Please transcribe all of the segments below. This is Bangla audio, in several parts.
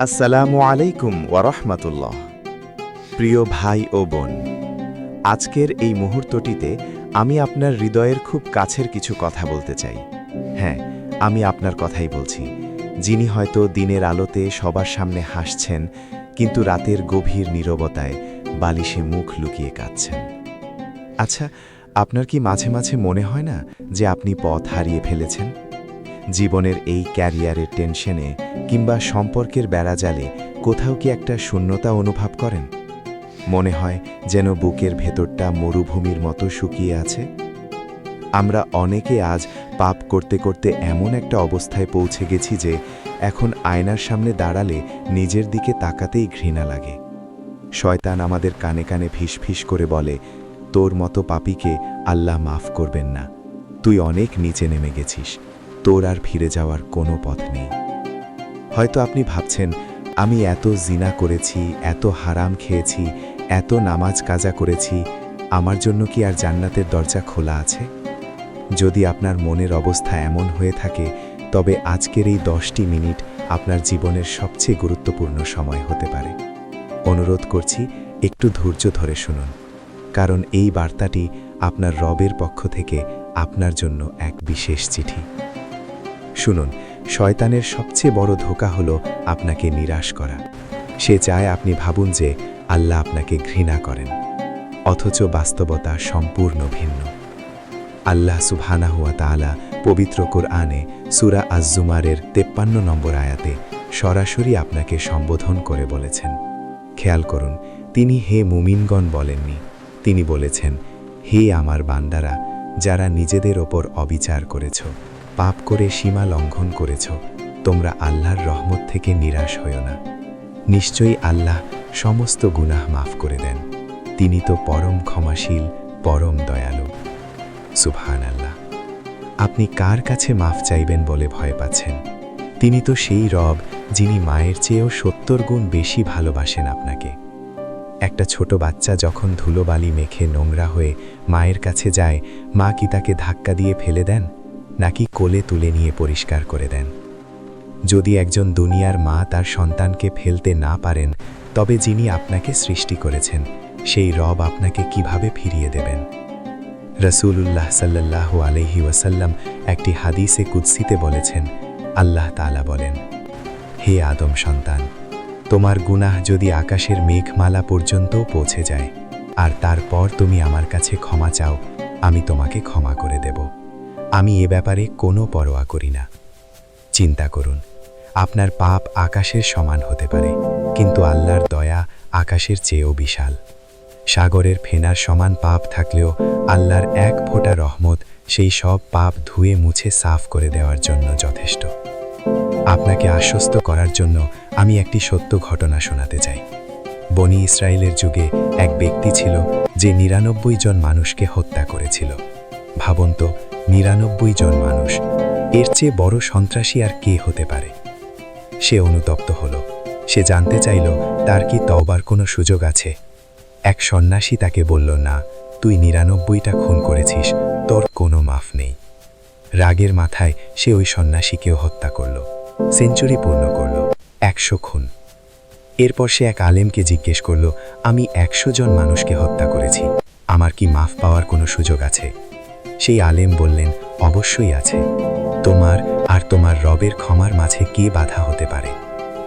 আসসালামু আলাইকুম ওয়ারহমাতুল্লাহ। প্রিয় ভাই ও বোন, আজকের এই মুহূর্তটিতে আমি আপনার হৃদয়ের খুব কাছের কিছু কথা বলতে চাই। হ্যাঁ, আমি আপনার কথাই বলছি, যিনি হয়তো দিনের আলোতে সবার সামনে হাসছেন, কিন্তু রাতের গভীর নীরবতায় বালিশে মুখ লুকিয়ে কাঁদছেন। আচ্ছা, আপনার কি মাঝে মাঝে মনে হয় না যে আপনি পথ হারিয়ে ফেলেছেন? জীবনের এই ক্যারিয়ারের টেনশনে কিংবা সম্পর্কের বেড়াজালে কোথাও কি একটা শূন্যতা অনুভব করেন? মনে হয় যেন বুকের ভেতরটা মরুভূমির মতো শুকিয়ে আছে। আমরা অনেকে আজ পাপ করতে করতে এমন একটা অবস্থায় পৌঁছে গেছি যে এখন আয়নার সামনে দাঁড়ালে নিজের দিকে তাকাতেই ঘৃণা লাগে। শয়তান আমাদের কানে কানে ফিসফিস করে বলে, তোর মতো পাপীকে আল্লাহ মাফ করবেন না, তুই অনেক নিচে নেমে গেছিস, তোর আর ফিরে যাওয়ার কোনো পথ নেই। হয়তো আপনি ভাবছেন, আমি এত জিনা করেছি, এত হারাম খেয়েছি, এত নামাজ কাজা করেছি, আমার জন্য কি আর জান্নাতের দরজা খোলা আছে? যদি আপনার মনের অবস্থা এমন হয়ে থাকে, তবে আজকের এই 10টি মিনিট আপনার জীবনের সবচেয়ে গুরুত্বপূর্ণ সময় হতে পারে। অনুরোধ করছি, একটু ধৈর্য ধরে শুনুন, কারণ এই বার্তাটি আপনার রবের পক্ষ থেকে আপনার জন্য এক বিশেষ চিঠি। শুনুন, শয়তানের সবচেয়ে বড় ধোঁকা হলো আপনাকে নিরাশ করা। সে চায় আপনি ভাবুন যে আল্লাহ আপনাকে ঘৃণা করেন, অথচ বাস্তবতা সম্পূর্ণ ভিন্ন। আল্লাহ সুবহানাহু ওয়া তাআলা পবিত্র কোরআনে সূরা আজ-জুমারের 53 নম্বর আয়াতে সরাসরি আপনাকে সম্বোধন করে বলেছেন। খেয়াল করুন, তিনি হে মুমিনগণ বলেননি, তিনি বলেছেন, হে আমার বান্দারা, যারা নিজেদের ওপর অবিচার করেছ, পাপ করে সীমা লঙ্ঘন করেছ, তোমরা আল্লাহর রহমত থেকে নিরাশ হইও না। নিশ্চয়ই আল্লাহ সমস্ত গুনাহ মাফ করে দেন, তিনি তো পরম ক্ষমাশীল, পরম দয়ালু। সুবহানাল্লাহ। আপনি কার কাছে মাফ চাইবেন বলে ভয় পাচ্ছেন? তিনি তো সেই রব যিনি মায়ের চেয়েও 70 গুণ বেশি ভালোবাসেন আপনাকে। একটা ছোট বাচ্চা যখন ধুলোবালি মেখে নোংরা হয়ে মায়ের কাছে যায়, মা কি তাকে ধাক্কা দিয়ে ফেলে দেন, নাকি কোলে তুলে নিয়ে পরিষ্কার করে দেন? যদি একজন দুনিয়ার মা তার সন্তানকে ফেলতে না পারেন, তবে যিনি আপনাকে সৃষ্টি করেছেন, সেই রব আপনাকে কিভাবে ফিরিয়ে দেবেন? রাসূলুল্লাহ সাল্লাল্লাহু আলাইহি ওয়াসাল্লাম একটি হাদিসে কুদসিতে বলেছেন, আল্লাহ তাআলা বলেন, হে আদম সন্তান, তোমার গুনাহ যদি আকাশের মেঘমালা পর্যন্তও পৌঁছে যায়, আর তারপর তুমি আমার কাছে ক্ষমা চাও, আমি তোমাকে ক্ষমা করে দেব। আমি এ ব্যাপারে কোনো পরোয়া করি না। চিন্তা করুন, আপনার পাপ আকাশের সমান হতে পারে, কিন্তু আল্লাহর দয়া আকাশের চেয়েও বিশাল। সাগরের ফেনার সমান পাপ থাকলেও আল্লাহর এক ফোঁটা রহমত সেই সব পাপ ধুয়ে মুছে সাফ করে দেওয়ার জন্য যথেষ্ট। আপনাকে আশ্বস্ত করার জন্য আমি একটি সত্য ঘটনা শোনাতে চাই। বনি ইসরায়েলের যুগে এক ব্যক্তি ছিল যে 99 জন মানুষকে হত্যা করেছিল। ভাবুন তো, 99 জন মানুষ, এর চেয়ে বড় সন্ত্রাসী আর কে হতে পারে? সে অনুতপ্ত হলো। সে জানতে চাইল তার কি তওবার কোনো সুযোগ আছে। এক সন্ন্যাসী তাকে বলল, না, তুই 99টা খুন করেছিস, তোর কোনো মাফ নেই। রাগের মাথায় সে ওই সন্ন্যাসীকেও হত্যা করল, সেঞ্চুরি পূর্ণ করল, 100 খুন। এরপর সে এক আলেমকে জিজ্ঞেস করল, আমি 100 জন মানুষকে হত্যা করেছি, আমার কি মাফ পাওয়ার কোনো সুযোগ আছে? সেই আলেম বললেন, অবশ্যই আছে। তোমার আর তোমার রবের ক্ষমার মাঝে কে বাধা হতে পারে?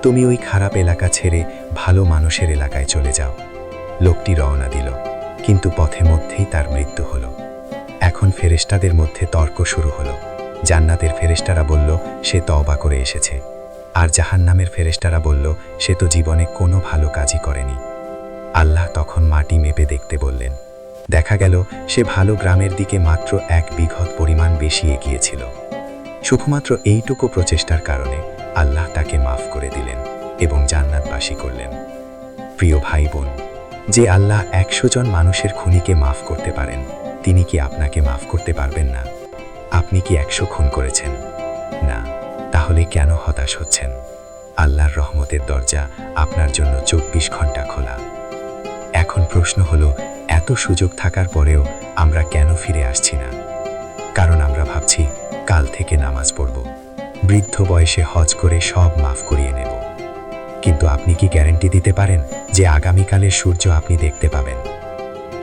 তুমি ওই খারাপ এলাকা ছেড়ে ভালো মানুষের এলাকায় চলে যাও। লোকটি রওনা দিল, কিন্তু পথে মধ্যেই তার মৃত্যু হলো। এখন ফেরেশতাদের মধ্যে তর্ক শুরু হলো। জান্নাতের ফেরেশতারা বলল, সে তওবা করে এসেছে, আর জাহান্নামের ফেরেশতারা বলল, সে তো জীবনে কোনো ভালো কাজই করেনি। আল্লাহ তখন মাটি মেপে দেখতে বললেন। দেখা গেল সে ভালো গ্রামের দিকে মাত্র 1 বিঘত পরিমাণ বেশি এগিয়েছিল। শুধুমাত্র এইটুকু প্রচেষ্টার কারণে আল্লাহ তাকে মাফ করে দিলেন এবং জান্নাতবাসী করলেন। প্রিয় ভাই বোন, যে আল্লাহ 100 জন মানুষের খুনিকে মাফ করতে পারেন, তিনি কি আপনাকে মাফ করতে পারবেন না? আপনি কি 100 খুন করেছেন? না। তাহলে কেন হতাশ হচ্ছেন? আল্লাহর রহমতের দরজা আপনার জন্য 24 ঘন্টা খোলা। এখন প্রশ্ন হলো, এত সুযোগ থাকার পরেও আমরা কেন ফিরে আসছি না? কারণ আমরা ভাবছি, কাল থেকে নামাজ পড়ব, বৃদ্ধ বয়সে হজ করে সব মাফ করিয়ে নেব। কিন্তু কিন্তু আপনি কি গ্যারান্টি দিতে পারেন যে আগামীকালের সূর্য আপনি দেখতে পাবেন?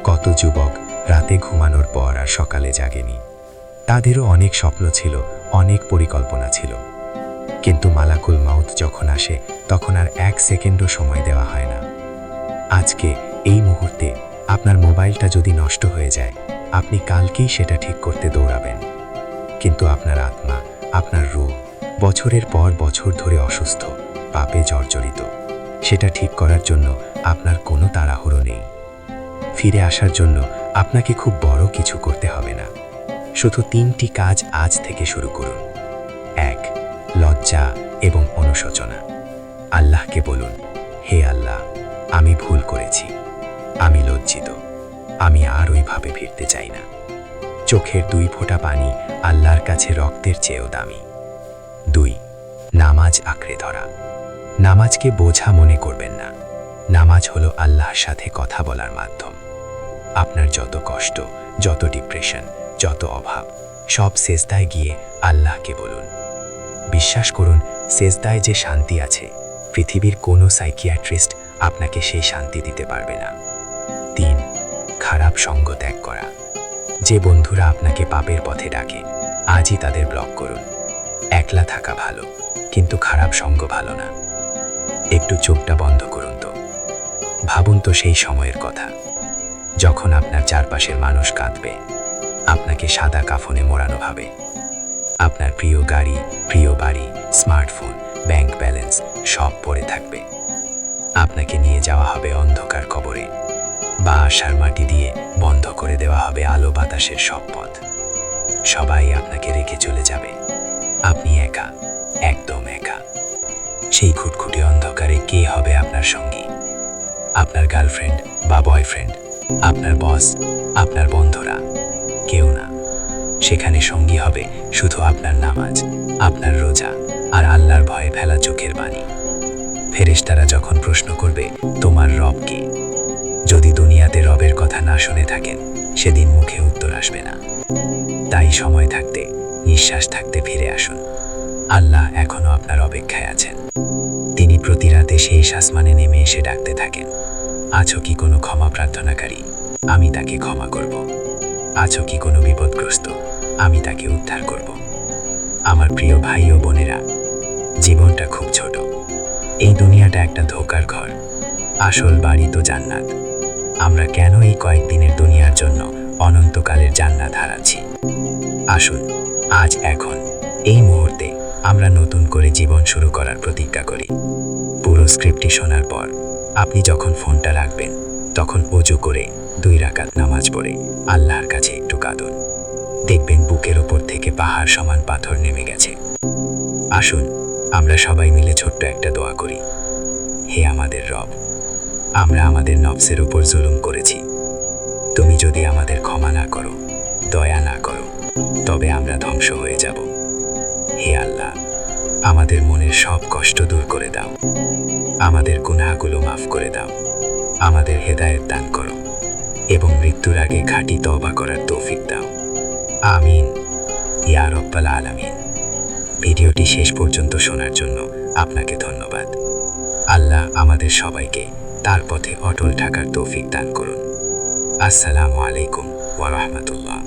কত যুবক রাতে ঘুমানোর পর আর সকালে জাগেনি। তাদেরও অনেক স্বপ্ন ছিল, অনেক পরিকল্পনা ছিল, কিন্তু মালাকুল মাউত যখন আসে তখন আর 1 সেকেন্ডও সময় দেওয়া হয় না। আজকে এই মুহূর্তে আপনার মোবাইলটা যদি নষ্ট হয়ে যায়, আপনি কালকেই সেটা ঠিক করতে দৌড়াবেন, কিন্তু আপনার আত্মা, আপনার রূহ বছরের পর বছর ধরে অসুস্থ, পাপে জর্জরিত। সেটা ঠিক করার জন্য আপনার কোনো তাড়াহুড়ো নেই। ফিরে আসার জন্য আপনাকে খুব বড় কিছু করতে হবে না। শুধু 3টি কাজ আজ থেকে শুরু করুন। 1. লজ্জা এবং অনুশোচনা। আল্লাহকে বলুন, হে আল্লাহ, আমি ভুল করেছি, আমি লজ্জিত, আমি আর ওইভাবে ফিরতে চাই না। চোখের 2 ফোঁটা পানি আল্লাহর কাছে রক্তের চেয়েও দামি। 2. নামাজ আঁকড়ে ধরা। নামাজকে বোঝা মনে করবেন না। নামাজ হলো আল্লাহর সাথে কথা বলার মাধ্যম। আপনার যত কষ্ট, যত ডিপ্রেশন, যত অভাব, সব সেজদায় গিয়ে আল্লাহকে বলুন। বিশ্বাস করুন, সেজদায় যে শান্তি আছে, পৃথিবীর কোনো সাইকিয়াট্রিস্ট আপনাকে সেই শান্তি দিতে পারবে না। 3. খারাপ সঙ্গ ত্যাগ করা। যে বন্ধুরা আপনাকে পাপের পথে ডাকে, আজই তাদের ব্লক করুন। একলা থাকা ভালো, কিন্তু খারাপ সঙ্গ ভালো না। একটু চোখটা বন্ধ করুন তো। ভাবুন তো সেই সময়ের কথা, যখন আপনার চারপাশের মানুষ কাঁদবে, আপনাকে সাদা কাফনে মোড়ানো হবে। আপনার প্রিয় গাড়ি, প্রিয় বাড়ি, স্মার্টফোন, ব্যাংক ব্যালেন্স সব পড়ে থাকবে। আপনাকে নিয়ে যাওয়া হবে অন্ধকার কবরে, বা আশার মাটি দিয়ে বন্ধ করে দেওয়া হবে আলো বাতাসের সব পথ। সবাই আপনাকে রেখে চলে যাবে, আপনি একা, একদম একা। সেই খুটখুটে অন্ধকারে কে হবে আপনার সঙ্গী? আপনার গার্লফ্রেন্ড বা বয়ফ্রেন্ড, আপনার বস, আপনার বন্ধুরা? কেউ না। সেখানে সঙ্গী হবে শুধু আপনার নামাজ, আপনার রোজা আর আল্লাহর ভয়ে ফেলা চোখের পানি। ফেরেশতারা যখন প্রশ্ন করবে, তোমার রব কে? যদি দুনিয়াতে রবের কথা না শুনে থাকেন, সেদিন মুখে উত্তর আসবে না। তাই সময় থাকতে, নিঃশ্বাস থাকতে ফিরে আসুন। আল্লাহ এখনো আপনার অপেক্ষায় আছেন। তিনি প্রতি রাতে সেই আসমানে নেমে এসে ডাকতে থাকেন, আছো কি কোনো ক্ষমা প্রার্থনাকারী? আমি তাকে ক্ষমা করব। আছো কি কোনো বিপদগ্রস্ত? আমি তাকে উদ্ধার করব। আমার প্রিয় ভাই ও বোনেরা, জীবনটা খুব ছোট। এই দুনিয়াটা একটা ধোঁকার ঘর, আসল বাড়ি তো জান্নাত। আমরা কেন এই কয়েকদিনের দুনিয়ার জন্য অনন্তকালের জান্নাত হারাচ্ছি? আসুন আজ, এখন, এই মুহূর্তে আমরা নতুন করে জীবন শুরু করার প্রতিজ্ঞা করি। পুরো স্ক্রিপ্টটি শোনার পর আপনি যখন ফোনটা রাখবেন, তখন ওযু করে 2 রাকাত নামাজ পড়ে আল্লাহর কাছে একটু কাঁদুন। দেখবেন বুকের ওপর থেকে পাহাড় সমান পাথর নেমে গেছে। আসুন আমরা সবাই মিলে ছোট্ট একটা দোয়া করি। হে আমাদের রব, আমরা আমাদের নফসের উপর জুলুম করেছি। তুমি যদি আমাদের ক্ষমা না করো, দয়া না করো, তবে আমরা ধ্বংস হয়ে যাব। হে আল্লাহ, আমাদের মনের সব কষ্ট দূর করে দাও, আমাদের গুনাহগুলো মাফ করে দাও, আমাদের হেদায়েত দান করো এবং মৃত্যুর আগে খাঁটি তওবা করার তৌফিক দাও। আমিন ইয়া রব্বাল আলামিন। ভিডিওটি শেষ পর্যন্ত শোনার জন্য আপনাকে ধন্যবাদ। আল্লাহ আমাদের সবাইকে তার পথে অটল থাকার তৌফিক দান করুন। আসসালামু আলাইকুম ওয়া রাহমাতুল্লাহ।